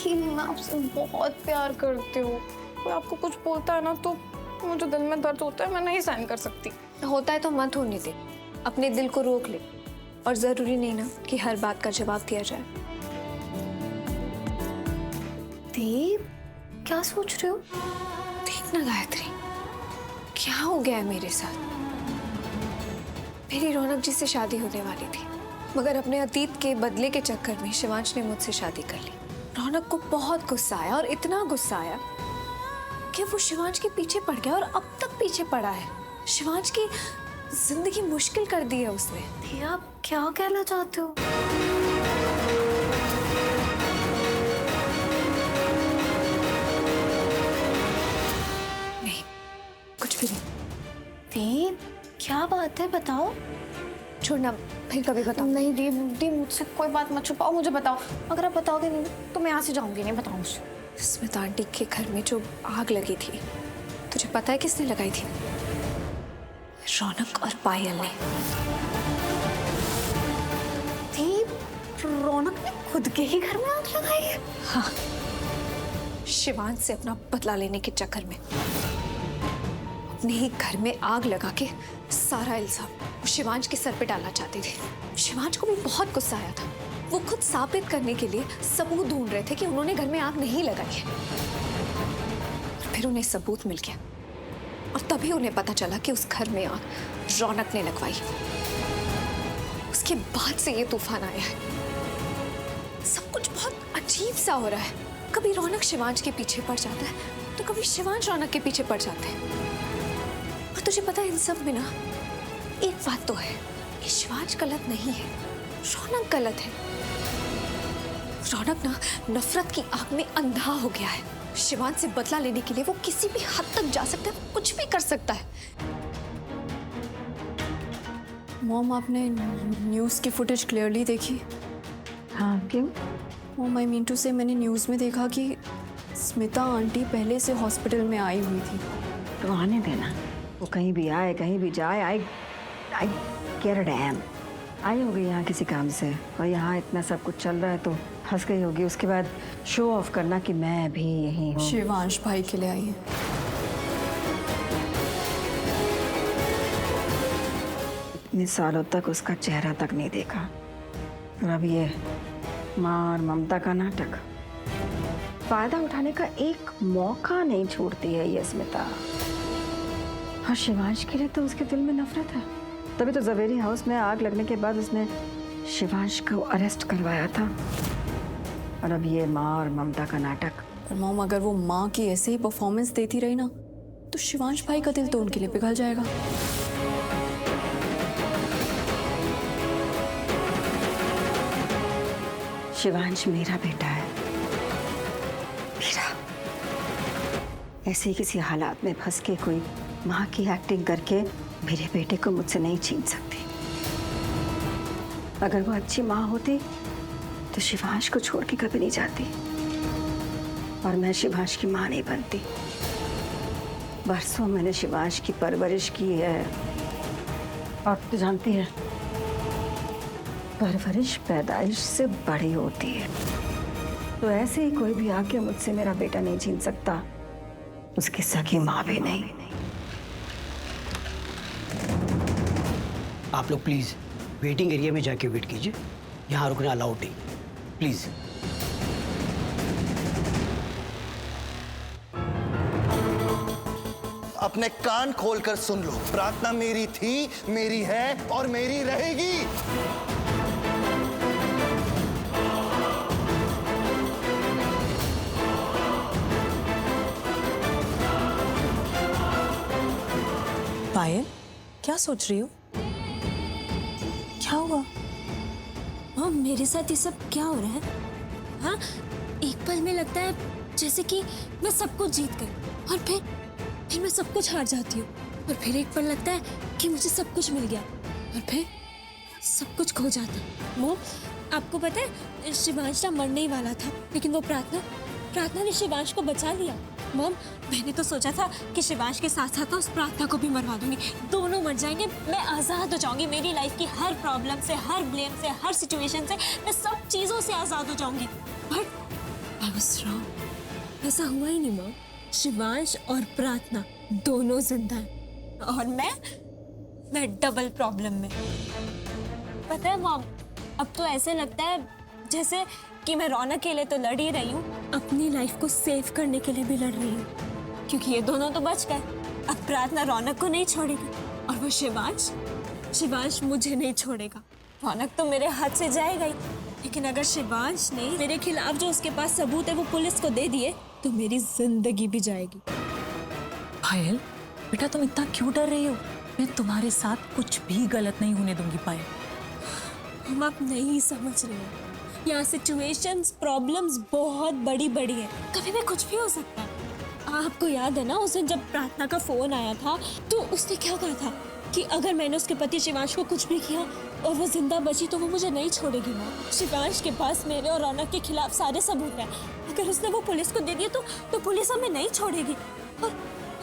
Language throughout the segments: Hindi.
थी, मैं आपसे बहुत प्यार करती हूँ। कोई आपको कुछ बोलता है ना तो मुझे दिल में दर्द होता है, मैं नहीं सहन कर सकती। होता है तो मत होने दे, अपने दिल को रोक ले। और जरूरी नहीं ना कि हर बात का जवाब दिया जाए। दीप, क्या सोच रहे हो? देख ना गायत्री, क्या हो गया है मेरे साथ। मेरी रौनक जी से शादी होने वाली थी, मगर अपने अतीत के बदले के चक्कर में शिवांश ने मुझसे शादी कर ली। रौनक को बहुत गुस्सा आया, और इतना गुस्सा आया कि वो शिवांश के पीछे पड़ गया और अब तक पीछे पड़ा है। शिवांश की जिंदगी मुश्किल कर दी है उसने। दीप, आप क्या कहना चाहते हो? नहीं, कुछ भी नहीं। दीप, क्या बात है, बताओ। छोड़ना, फिर कभी बताओ। नहीं दीप, दीप मुझसे कोई बात मत छुपाओ, मुझे बताओ। अगर आप बताओगे नहीं तो मैं यहाँ से जाऊंगी नहीं, बताओ मुझे। स्मिता आंटी के घर में जो आग लगी थी, तुझे पता है किसने लगाई थी? रौनक और पायल ने। दीप, रौनक ने खुद के ही घर में आग लगाई है? हाँ, शिवांश से अपना बदला लेने के चक्कर में अपने ही घर में आग लगा के सारा इल्जाम वो शिवांश के सर पे डालना चाहते थे। शिवांश को भी बहुत गुस्सा आया था। वो खुद साबित करने के लिए सबूत ढूंढ रहे थे कि उन्होंने घर में आग नहीं लगाई है। और फिर उन्हें सबूत मिल गया, और तभी उन्हें पता चला कि उस घर में आग रौनक ने लगवाई। उसके बाद से ये तूफान आया है। सब कुछ बहुत अजीब सा हो रहा है। कभी रौनक शिवांश के पीछे पड़ जाता है तो कभी शिवांश रौनक के पीछे पड़ जाते हैं। और तुझे पता है, इन सब में ना एक बात तो है कि शिवांश गलत नहीं है, रौनक गलत है। रौनक ना नफरत की आग में अंधा हो गया है। शिवांश से बदला लेने के लिए वो किसी भी हद तक जा सकता है, कुछ भी कर सकता है। मॉम, आपने न्यूज़ की फुटेज क्लियरली देखी? हाँ, क्यों? मॉम, आई मीन टू से, मैंने न्यूज़ में देखा कि स्मिता आंटी पहले से हॉस्पिटल में आई हुई थी। तो आने देना, वो कहीं भी आए कहीं भी जाए। आई आई केयर अ डैम। आई होगी यहाँ किसी काम से, और यहाँ इतना सब कुछ चल रहा है तो फंस गई होगी। उसके बाद शो ऑफ करना कि मैं भी यही हूँ। शिवांश भाई के लिए आई है। इतने सालों तक उसका चेहरा तक नहीं देखा, और अब ये माँ और ममता का नाटक। फायदा उठाने का एक मौका नहीं छोड़ती है ये स्मिता। और शिवांश के लिए तो उसके दिल में नफरत है। तभी तो जवेरी हाउस में आग लगने के बाद उसने शिवांश को अरेस्ट करवाया था। और अब ये माँ और ममता का नाटक। पर मॉम, अगर वो माँ की ऐसे ही परफॉर्मेंस देती रही ना तो शिवांश भाई का दिल तो उनके लिए पिघल जाएगा। शिवांश मेरा बेटा है, मेरा। ऐसे ही किसी हालात में फंस के कोई माँ की एक्टिंग करके मेरे बेटे को मुझसे नहीं छीन सकती। अगर वो अच्छी माँ होती तो शिवांश को छोड़ के कभी नहीं जाती, और मैं शिवांश की माँ नहीं बनती। बरसों मैंने शिवांश की परवरिश की है, और तो जानती है, परवरिश पैदाइश से बड़ी होती है। तो ऐसे ही कोई भी आके मुझसे मेरा बेटा नहीं छीन सकता, उसकी सगी माँ भी नहीं। आप लोग प्लीज वेटिंग एरिया में जाके वेट कीजिए, यहाँ रुकना अलाउड नहीं, प्लीज। अपने कान खोलकर सुन लो, प्रार्थना मेरी थी, मेरी है और मेरी रहेगी। पायल, क्या सोच रही हो? क्या हुआ? हाँ, मेरे साथ ये सब क्या हो रहा है? हाँ, एक पल में लगता है जैसे कि मैं सब कुछ जीत गई, और फिर मैं सब कुछ हार जाती हूँ। और फिर एक पल लगता है कि मुझे सब कुछ मिल गया, और फिर सब कुछ खो जाता है। मोम, आपको पता है शिवांश ना मरने ही वाला था, लेकिन वो प्रार्थना ने शिवांश को बचा लिया। मॉम, मैंने तो सोचा था कि शिवांश के साथ साथ उस प्रार्थना को भी मरवा दूंगी, दोनों मर जाएंगे, मैं आज़ाद हो जाऊंगी। मेरी लाइफ की हर प्रॉब्लम से, हर ब्लेम से, हर सिचुएशन से, मैं सब चीज़ों से आज़ाद हो जाऊंगी। But I was wrong. ऐसा हुआ ही नहीं मॉम। शिवांश और प्रार्थना दोनों जिंदा हैं और मैं डबल प्रॉब्लम में। पता है मॉम, अब तो ऐसे लगता है जैसे कि मैं रौनक के लिए तो लड़ ही रही हूँ, अपनी लाइफ को सेव करने के लिए भी लड़ रही हूँ, क्योंकि ये दोनों तो बच गए। अब प्रार्थना रौनक को नहीं छोड़ेगी और वो शिवांश मुझे नहीं छोड़ेगा। रौनक तो मेरे हाथ से जाएगा ही, लेकिन अगर शिवांश ने मेरे खिलाफ जो उसके पास सबूत है वो पुलिस को दे दिए तो मेरी जिंदगी भी जाएगी। पायल बेटा, तुम इतना क्यों डर रही हो? मैं तुम्हारे साथ कुछ भी गलत नहीं होने दूंगी पायल। हम आप नहीं समझ रहे हैं, यहाँ सिचुएशंस, प्रॉब्लम्स बहुत बड़ी बड़ी है, कभी भी कुछ भी हो सकता है। आपको याद है ना उस दिन जब प्रार्थना का फोन आया था तो उसने क्या कहा था कि अगर मैंने उसके पति शिवांश को कुछ भी किया और वो जिंदा बची तो वो मुझे नहीं छोड़ेगी। माँ, शिवांश के पास मेरे और रौनक के खिलाफ सारे सबूत हैं। अगर उसने वो पुलिस को दे दिए तो पुलिस हमें नहीं छोड़ेगी। और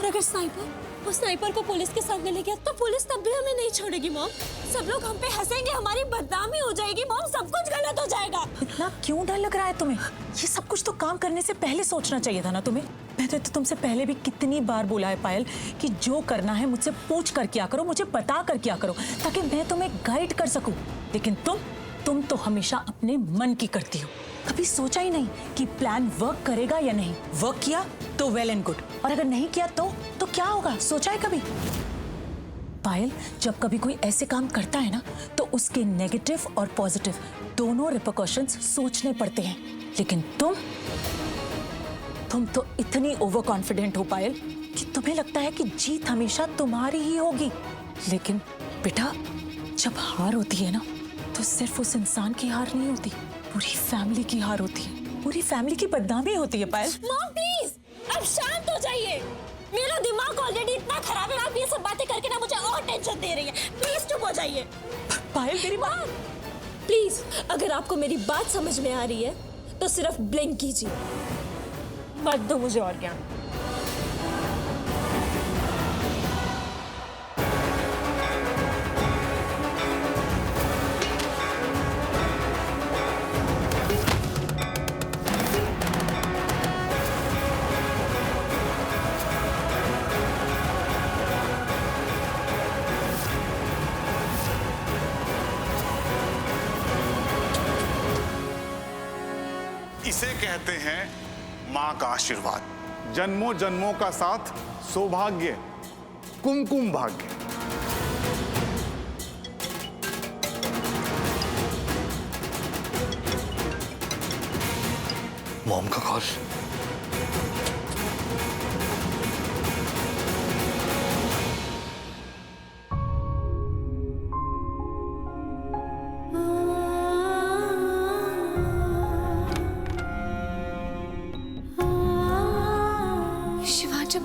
अगर स्नाइपर को पुलिस के सामने ले गया तो पुलिस तब भी हमें नहीं छोड़ेगी। मॉम, सब लोग हम पे हंसेंगे, हमारी बदनामी हो जाएगी। मॉम, सब कुछ गलत हो जाएगा। इतना क्यों डर लग रहा है तुम्हें? ये सब कुछ तो काम करने से पहले सोचना चाहिए था ना तुम्हें। मैंने तो तुमसे पहले भी कितनी बार बोला है पायल कि जो करना है मुझसे पूछ कर किया करो, मुझे बता कर किया करो, ताकि मैं तुम्हें गाइड कर सकूं। लेकिन तुम तो हमेशा अपने मन की करती हो। कभी सोचा ही नहीं कि प्लान वर्क करेगा या नहीं। वर्क किया तो वेल एंड गुड, और अगर नहीं किया तो क्या होगा? सोचा है कभी? पायल, जब कभी कोई ऐसे काम करता है ना तो उसके नेगेटिव और पॉजिटिव दोनों रिपरकॉशंस सोचने पड़ते हैं। लेकिन तुम तो इतनी ओवर कॉन्फिडेंट हो पायल कि तुम्हें लगता है कि जीत हमेशा तुम्हारी ही होगी। लेकिन बेटा, जब हार होती है ना तो सिर्फ उस इंसान की हार नहीं होती, पूरी फैमिली की हार होती है, पूरी फैमिली की बदनामी होती है। पायल, मॉम प्लीज अब शांत हो जाइए। मेरा दिमाग ऑलरेडी इतना खराब है, आप ये सब बातें करके ना मुझे और टेंशन दे रही है। प्लीज चुप हो जाइए। पायल मेरी बात, प्लीज अगर आपको मेरी बात समझ में आ रही है तो सिर्फ ब्लिंक कीजिए, मत दो मुझे और ज्ञान। इसे कहते हैं मां का आशीर्वाद, जन्मों जन्मों का साथ, सौभाग्य, कुमकुम भाग्य। मॉम का कॉल।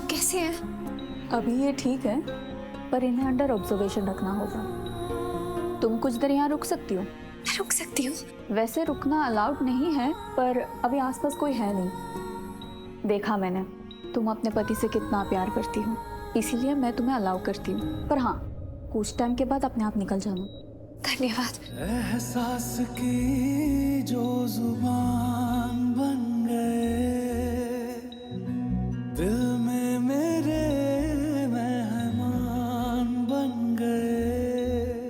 कैसे हैं? अभी ये ठीक है, पर इन्हें अंडर ऑब्जर्वेशन रखना होगा। तुम कुछ देर यहाँ रुक सकती हो? रुक सकती हूँ? वैसे रुकना अलाउड नहीं है, पर अभी आसपास कोई है नहीं। देखा मैंने तुम अपने पति से कितना प्यार करती हो, इसीलिए मैं तुम्हें अलाउ करती हूँ। पर हाँ, कुछ टाइम के बाद अपने आप निकल जाना। धन्यवाद। एहसास की जो जुबान बन गए, दिल में मेरे मेहमान बन गए।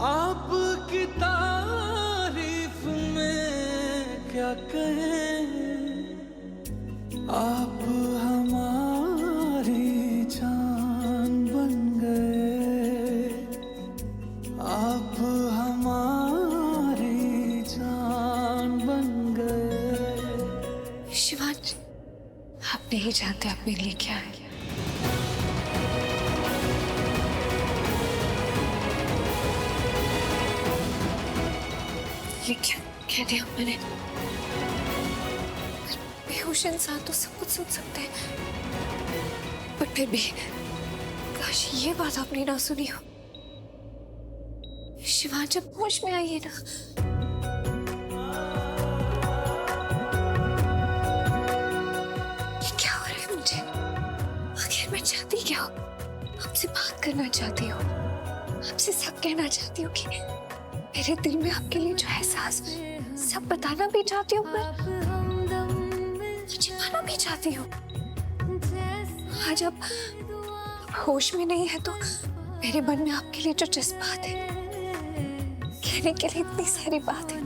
आपकी तारीफ में क्या कहें, आप हमारी जान बन गए। आप हमारी जान बन गए। शिवांश, आप नहीं जानते आप मेरे लिए क्या है। ये क्या कह दिया मैंने? बेहोश इंसान तो सब कुछ सोच सकते हैं, पर फिर भी काश ये बात आपने ना सुनी हो। शिवांश, जब होश में आइए ना। ये क्या हो रहा है मुझे? आखिर मैं चाहती क्या हूँ? आपसे बात करना चाहती हूँ, आपसे सब कहना चाहती हूँ कि मेरे दिल में आपके लिए जो एहसास है सब बताना भी चाहती हूँ, पर छिपाना भी चाहती हूँ। आज अब होश में नहीं है तो मेरे मन में आपके लिए जो जज्बात है, कहने के लिए इतनी सारी बात है।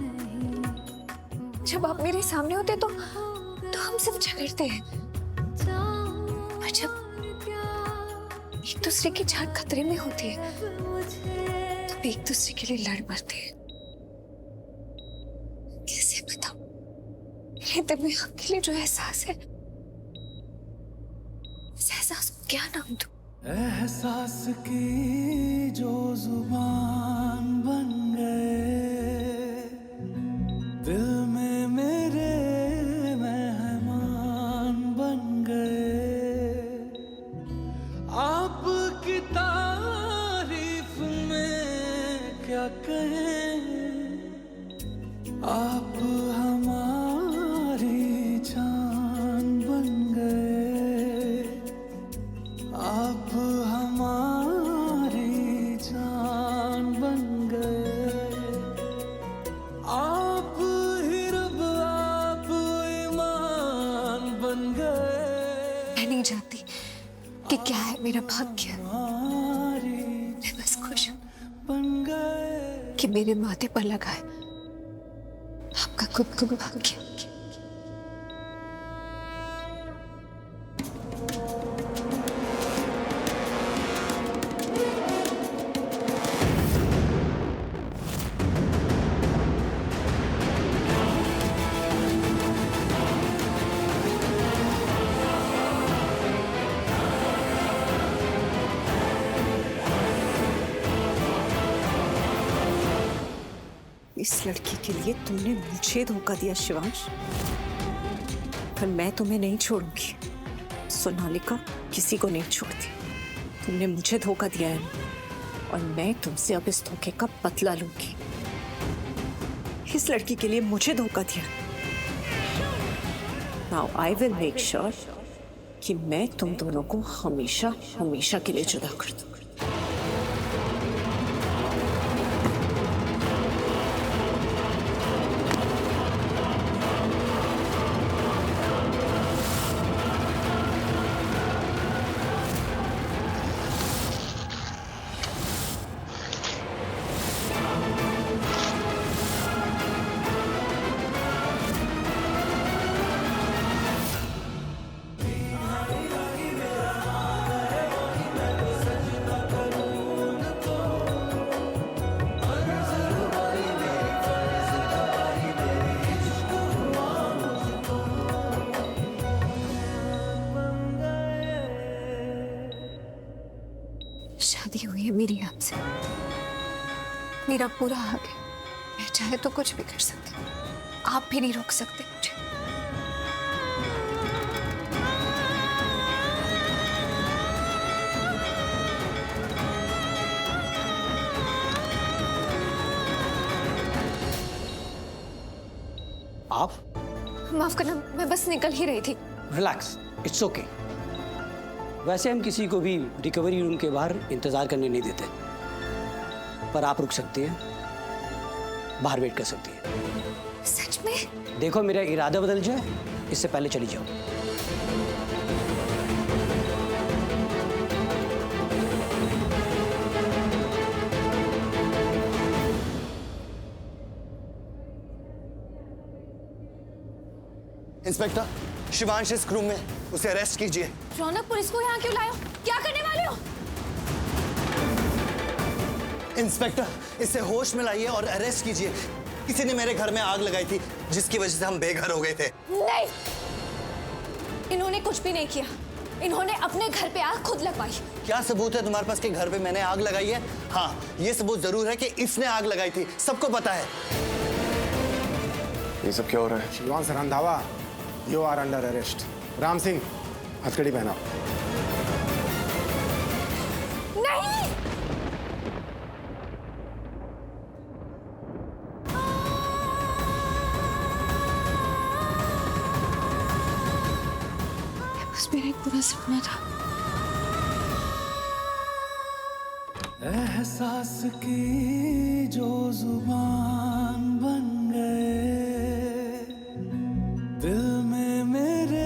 जब आप मेरे सामने होते तो हम सिर्फ झगड़ते हैं, और जब एक दूसरे की जान खतरे में होती है तब एक दूसरे के लिए लड़ मरते हैं। कैसे बताऊं मेरे दिल में आपके लिए जो एहसास है, इस एहसास को क्या नाम दूं? एहसास की जो जुबान बन गए, दिल में मेरे मेहमान बन गए। आपकी तारीफ में क्या कहें, आप हमारी जान बन गए। आप हमारी जान बन गए। आप ही रब, आप ईमान बन गए। मैं नहीं जानती कि क्या है मेरा भाग्य। मैं बस खुश हूँ कि मेरे माथे पर लगा है आपका गुनगुन भाग्य। इस लड़की के लिए तुमने मुझे धोखा दिया शिवांश, पर मैं तुम्हें नहीं छोड़ूंगी। सोनालिका किसी को नहीं छोड़ती। तुमने मुझे धोखा दिया है और मैं तुमसे अब इस धोखे का बदला लूंगी। इस लड़की के लिए मुझे धोखा दिया। Now I will make sure कि मैं तुम दोनों को हमेशा हमेशा के लिए जुदा कर दूं। शादी हुई है मेरी आपसे, मेरा पूरा हक है। मैं चाहे तो कुछ भी कर सकती हूँ, आप भी नहीं रोक सकते मुझे। आप माफ करना, मैं बस निकल ही रही थी। Relax, it's okay. वैसे हम किसी को भी रिकवरी रूम के बाहर इंतजार करने नहीं देते, पर आप रुक सकती हैं, बाहर वेट कर सकती हैं। सच में? देखो मेरा इरादा बदल जाए इससे पहले चली जाओ। इंस्पेक्टर, शिवांश इस रूम में, उसे अरेस्ट कीजिए। रौनक, पुलिस को यहाँ क्यों लाए हो? क्या करने वाले हो? इंस्पेक्टर, इसे होश में लाइए और अरेस्ट कीजिए। किसी ने मेरे घर में आग लगाई थी जिसकी वजह से हम बेघर हो गए थे। नहीं, इन्होंने कुछ भी नहीं किया। इन्होंने अपने घर पे आग खुद लगवाई। क्या सबूत है तुम्हारे पास कि घर पे मैंने आग लगाई है? हाँ, ये सबूत जरूर है कि इसने आग लगाई थी, सबको पता है। ये सब क्या हो रहा है? Shivansh Randhawa, you are under arrest. Ram Singh, हथकड़ी पहनाओ। नहीं, बस मेरा एक पूरा सपना था। एहसास की जो जुबान बन गए, दिल में मेरे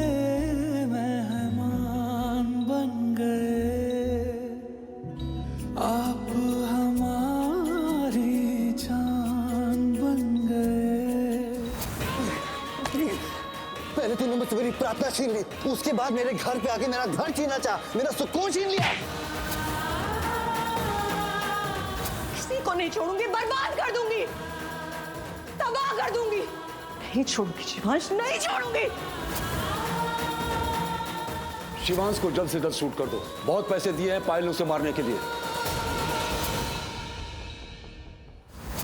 पहले तूने मुझसे मेरी प्रार्थना छीन ली, उसके बाद मेरे घर पे आके मेरा घर छीनना चाहा, मेरा सुकून छीन लिया। किसी को नहीं छोड़ूंगी, बर्बाद कर दूंगी, तबाह कर दूंगी। नहीं छोड़ूंगी शिवांश, नहीं छोड़ूंगी। शिवांश को जल्द से जल्द शूट कर दो। बहुत पैसे दिए हैं पायल उसे मारने के लिए।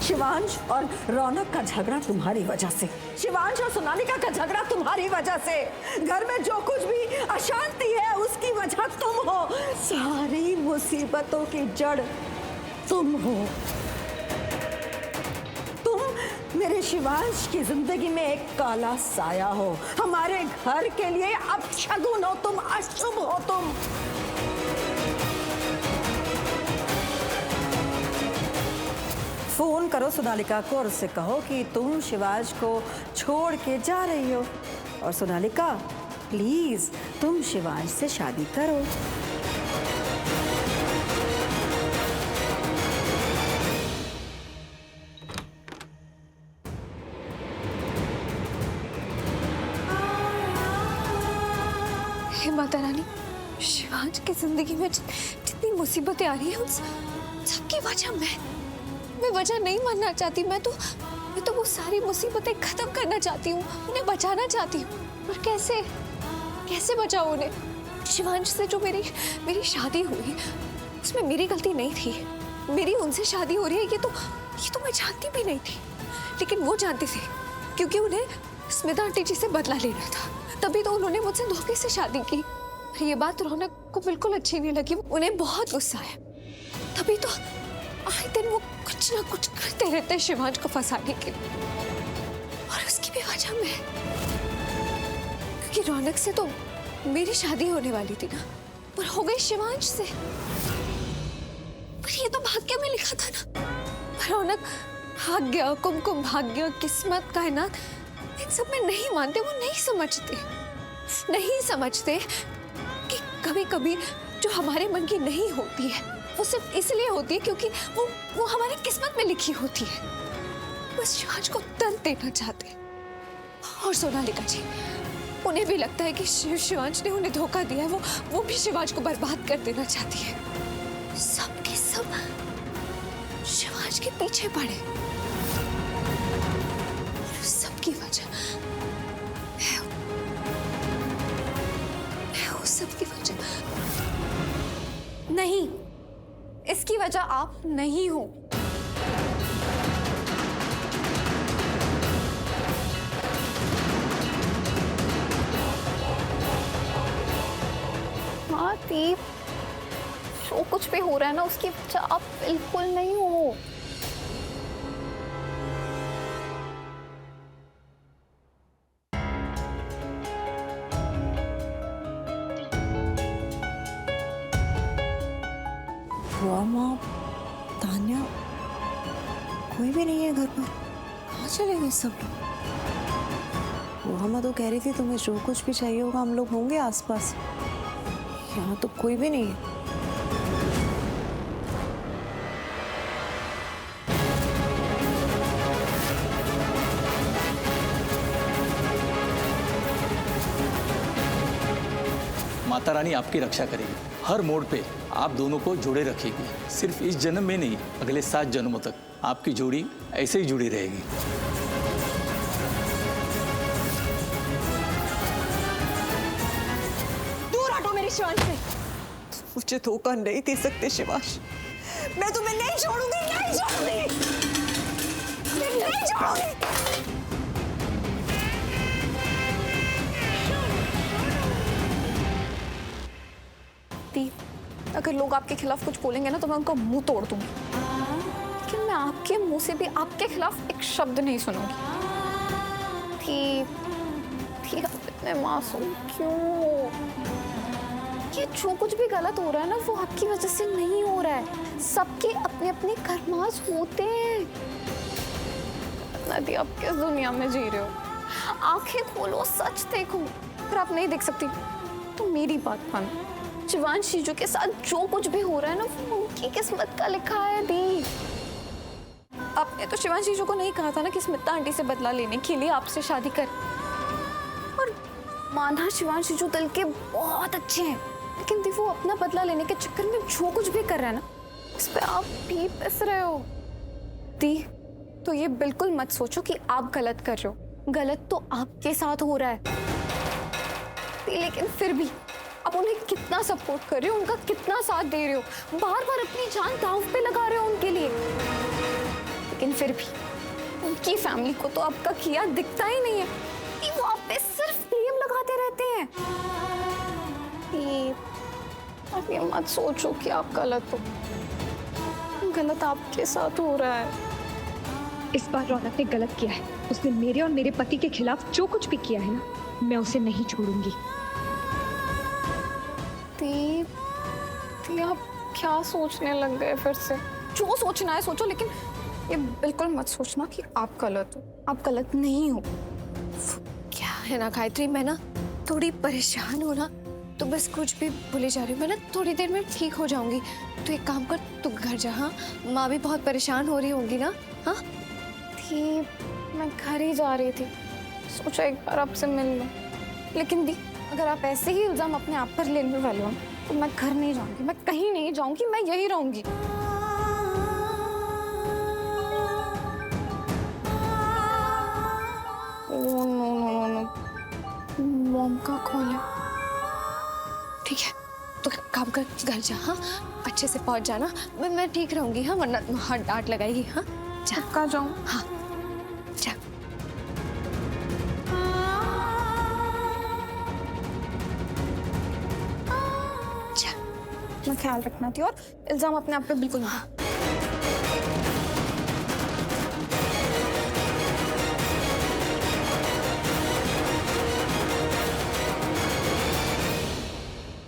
शिवांश और रौनक का झगड़ा तुम्हारी वजह से, शिवांश और सोनालिका का झगड़ा तुम्हारी वजह से। घर में जो कुछ भी अशांति है उसकी वजह तुम हो। सारी मुसीबतों की जड़ तुम हो। तुम मेरे शिवांश की जिंदगी में एक काला साया हो। हमारे घर के लिए अपशगुन हो तुम, अशुभ हो तुम। फोन करो सोनालिका को और उससे कहो कि तुम शिवांश को छोड़ के जा रही हो। और सोनालिका प्लीज तुम शिवांश से शादी करो। हे माता रानी, शिवांश की जिंदगी में जितनी मुसीबतें आ रही हैं उन सबकी वजह मैं वजह नहीं मानना चाहती। मैं तो वो सारी मुसीबतें खत्म करना चाहती हूँ, उन्हें बचाना चाहती हूँ। और कैसे बचाऊँ उन्हें? शिवांश से जो मेरी शादी हुई उसमें मेरी गलती नहीं थी। मेरी उनसे शादी हो रही है ये तो मैं जानती भी नहीं थी, लेकिन वो जानती थी क्योंकि उन्हें स्मिता आंटी जी से बदला लेना था। तभी तो उन्होंने मुझसे धोखे से शादी की। ये बात रौनक को बिल्कुल अच्छी नहीं लगी, उन्हें बहुत गुस्सा है। तभी तो आए दिन वो कुछ ना कुछ करते रहते हैं शिवांश को फंसाने के लिए। और उसकी भी वजह मैं, क्योंकि रौनक से तो मेरी शादी होने वाली थी ना, पर हो गई शिवांश से। पर ये तो भाग्य में लिखा था ना। रौनक भाग्य, कुमकुम भाग्य, किस्मत, कायनात, इन सब में नहीं मानते। वो नहीं समझते कि कभी कभी जो हमारे मन की नहीं होती है वो सिर्फ इसलिए होती है क्योंकि वो हमारी किस्मत में लिखी होती है। बस शिवांश को दर्द देना चाहते हैं। और सोनालिका जी, उन्हें भी लगता है कि शिवांश ने उन्हें धोखा दिया है। वो भी शिवांश को बर्बाद कर देना चाहती है। सब के सब शिवांश के पीछे पड़े। और सबकी वजह सबकी वजह नहीं, इसकी वजह आप नहीं हो। हाँ दीप, जो कुछ भी हो रहा है ना उसकी वजह आप बिल्कुल नहीं हो। माँ, तान्या, कोई भी नहीं है घर पर। कहाँ चले गए सब लोग? वो तो कह रही थी तुम्हें जो कुछ भी चाहिए होगा हम लोग होंगे आसपास। यहाँ तो कोई भी नहीं है। माता रानी आपकी रक्षा करेगी। हर मोड़ पे आप दोनों को जोड़े रखेगी। सिर्फ इस जन्म में नहीं, अगले 7 जन्मों तक आपकी जोड़ी ऐसे ही जुड़ी रहेगी। दूर हटो मेरे शिवांश से। मुझे धोखा नहीं दे सकते शिवांश। मैं तुम्हें नहीं छोड़ूंगी, नहीं छोड़ूंगी, नहीं छोड़ूंगी। अगर लोग आपके खिलाफ कुछ बोलेंगे ना तो मैं उनका मुंह तोड़ दूंगी, लेकिन मैं आपके मुंह से भी आपके खिलाफ एक शब्द नहीं सुनूंगी। ठीक आप इतने मासूम क्यों? ये जो कुछ भी गलत हो रहा है ना वो आपकी वजह से नहीं हो रहा है। सबके अपने अपने कर्मास होते हैं। नदी, आप किस दुनिया में जी रहे हो? आंखें खोलो, सच देखो। अगर आप नहीं देख सकती तो मेरी बात मानो। शिवांश शीजू के साथ जो कुछ भी हो रहा है ना वो उनकी किस्मत का लिखा है दी। आपने तो शिवांश शीजू को नहीं कहा था ना कि स्मिता आंटी से बदला लेने के लिए आपसे शादी कर। और माना शिवांश जीजू दिल के बहुत अच्छे हैं, लेकिन दी वो अपना बदला लेने के चक्कर में जो कुछ भी कर रहा है ना, इस पे आप भी पिस रहे हो। दी तो ये बिल्कुल मत सोचो कि आप गलत कर रहे हो, गलत तो आपके साथ हो रहा है। दी लेकिन फिर भी आप उन्हें कितना सपोर्ट कर रहे हो, उनका कितना साथ दे रहे हो, बार बार अपनी जान दांव पे लगा रहे हो उनके लिए, लेकिन फिर भी उनकी फैमिली को तो आपका किया दिखता ही नहीं है कि वो आप पे सिर्फ ब्लेम लगाते रहते हैं। आप ये मत सोचो कि आप गलत हो, गलत आपके साथ हो रहा है। इस बार रौनक ने गलत किया है। उसने मेरे और मेरे पति के खिलाफ जो कुछ भी किया है ना, मैं उसे नहीं छोड़ूंगी। आप क्या सोचने लग गए फिर से? जो सोचना है सोचो, लेकिन ये बिल्कुल मत सोचना कि आप गलत हो। आप गलत नहीं हो। क्या है ना गायत्री, मैं ना थोड़ी परेशान हूँ ना, तो बस कुछ भी भूले जा रही हूँ। मैं ना थोड़ी देर में ठीक हो जाऊंगी। तो एक काम कर, तू घर जा। हाँ, माँ भी बहुत परेशान हो रही होंगी ना। हाँ थी, मैं घर ही जा रही थी, सोचा एक बार आपसे मिल लूं। लेकिन दी, अगर आप ऐसे ही इल्जाम अपने आप पर लेने वाले हो तो मैं घर नहीं जाऊंगी, मैं कहीं नहीं जाऊंगी, मैं यही रहूंगी। No no no no, mom का कॉल है। ठीक है, तो काम कर, घर जा। हाँ, अच्छे से पहुंच जाना। मैं ठीक रहूंगी। हाँ, वरना वहाँ डांट लगाएगी। हाँ, जा। कहाँ जाऊँ? हाँ, जा। मैं ख्याल रखना थी, और इल्जाम अपने आप पे बिल्कुल नहीं।